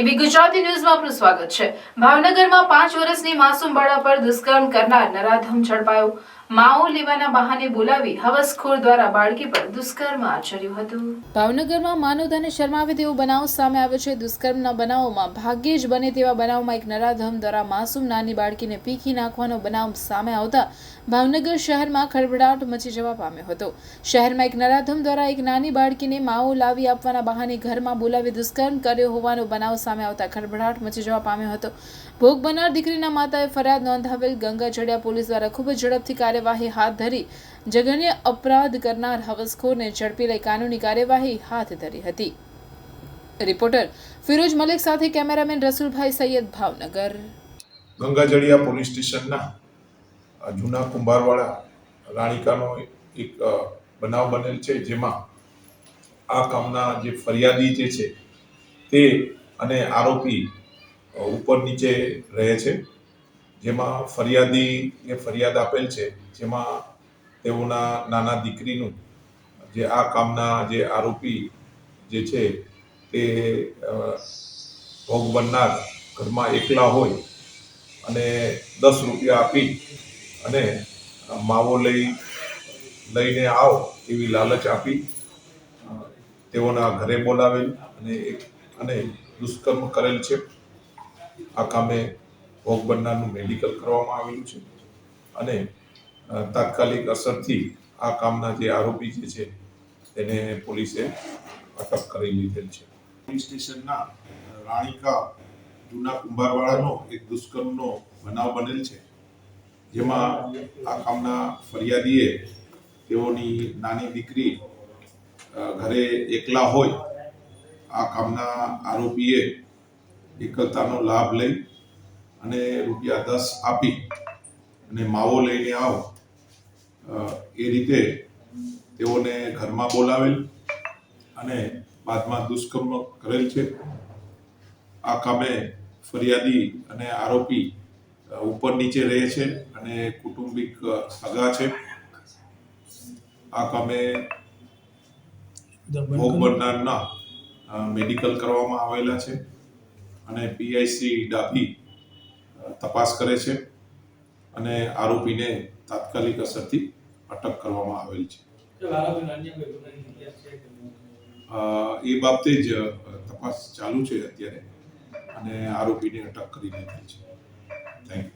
એબી ગુજરાતી ન્યૂઝમાં આપનું સ્વાગત છે। ભાવનગરમાં 5 વર્ષની માસૂમ બાળા પર દુષ્કર્મ કરનાર નરાધમ ઝડપાયો। માઓ લેવાના બહાને બોલાવી હવસખોર દ્વારા બાળકી પર દુષ્કર્મ આચર્યું હતું। ભાવનગરમાં માનવતાને શરમાવે તેવો બનાવ સામે આવ્યો છે। દુષ્કર્મના બનાવોમાં ભાગ્યે જ બને તેવા બનાવમાં એક નરાધમ દ્વારા માસૂમ નાની બાળકીને પીખી નાખવાનો બનાવ સામે આવતા ભાવનગર શહેરમાં ખળભળાટ મચી જવા પામ્યો હતો। શહેરમાં એક નરાધમ દ્વારા એક નાની બાળકીને માઓ લાવી આપવાના બહાને ઘરમાં બોલાવી દુષ્કર્મ કર્યો હોવાનો બનાવ સામે આવતા ખળભળાટ મચી જવા પામ્યો હતો। ભોગ બનનાર દીકરીના માતાએ ફરિયાદ નોંધાવેલ ગંગાજળિયા પોલીસ દ્વારા ખૂબ જ ઝડપથી કાર્યવાહી હાથ ધરી જઘન્ય અપરાધ કરનાર હવસખોરને ઝડપી લઈ કાનૂની કાર્યવાહી હાથ ધરી હતી। રિપોર્ટર ફિરોજ મલિક સાથે કેમેરામેન રસુલભાઈ સૈયદ, ભાવનગર। ગંગાજળિયા પોલીસ સ્ટેશનના જૂના કુંભારવાડા રાણીકાનો એક બનાવ બનેલ છે, જેમાં આ કામના જે ફરિયાદી જે છે તે અને આરોપી ઉપર નીચે રહે છે। જેમાં ફરિયાદી એ ફરિયાદ આપેલ છે, જેમાં તેઓના નાના દીકરીનું જે આ કામના જે આરોપી જે છે તે ભોગ બનનાર ઘરમાં એકલા હોય અને 10 રૂપિયા આપી અને માવો લઈને આવો એવી લાલચ આપી તેઓના ઘરે બોલાવેલ અને દુષ્કર્મ કરેલ છે। આ કામે ભોગ બનનારનું મેડિકલ કરવામાં આવેલું છે અને તાત્કાલિક અસરથી આ કામના જે આરોપી જે છે તેને પોલીસે અટક કરી લીધેલ છે। પોલીસ સ્ટેશનના રાણીકા જૂના કુંભારવાડાનો એક દુષ્કર્મનો બનાવ બનેલ છે, જેમાં આ કામના ફરિયાદીએ તેઓની નાની દીકરી ઘરે એકલા હોય આ કામના આરોપીએ એકલતાનો લાભ લઈ અને રૂપિયા 10 આપી અને માવો લઈને આવો એ રીતે તેઓને ઘરમાં બોલાવેલ અને બાદમાં દુષ્કર્મ કરેલ છે। આ કામે ફરિયાદી અને આરોપી ઉપર નીચે રહે છે અને કુટુંબિક સગા છે। આ કામે ભોગ બનનારના મેડિકલ કરવામાં આવેલા છે અને પીઆઈસી ડાભી તપાસ કરે છે અને આરોપીને તાત્કાલિક અસરથી અટક કરવામાં આવેલ છે। એ બાબતે જ તપાસ ચાલુ છે અત્યારે અને આરોપીને અટક કરી લીધી છે। Thank you.